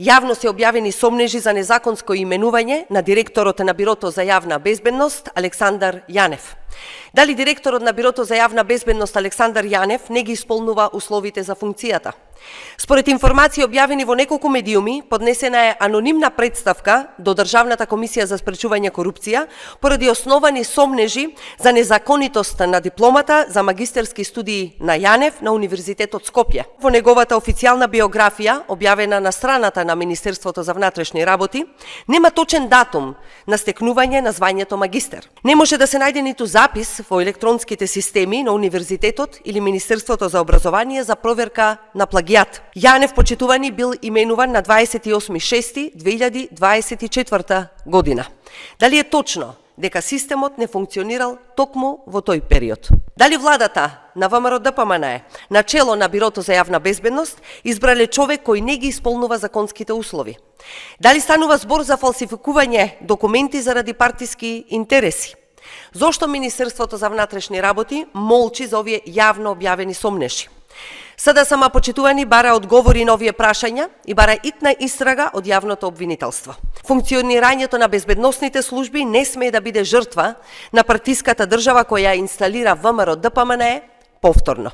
Јавно се објавени сомнежи за незаконско именување на директорот на Бирото за јавна безбедност Александар Јанев. Дали директорот на Бирото за јавна безбедност Александар Јанев не ги исполнува условите за функцијата? Според информации објавени во неколку медиуми, поднесена е анонимна представка до Државната комисија за спречување корупција поради основани сомнежи за незаконитост на дипломата за магистерски студии на Јанев на Универзитетот Скопје. Во неговата официјална биографија, објавена на страната на Министерството за внатрешни работи, нема точен датум на стекнување на звањето магистер. Не може да се најде ниту запис во електронските системи на Универзитетот или Министерството за образование за проверка на плагијат. Јанев, почитувани, бил именуван на 28.6.2024 година. Дали е точно дека системот не функционирал токму во тој период? Дали владата на ВМРО-ДПМНЕ, на чело на Бирото за јавна безбедност, избрале човек кој не ги исполнува законските услови? Дали станува збор за фалсификување документи заради партиски интереси? Зошто Министерството за внатрешни работи молчи за овие јавно објавени сомнежи? СДСМ, почитувани, бара одговори на овие прашања и бара итна истрага од јавното обвинителство. Функционирањето на безбедносните служби не смее да биде жртва на партиската држава која инсталира ВМРО-ДПМНЕ повторно.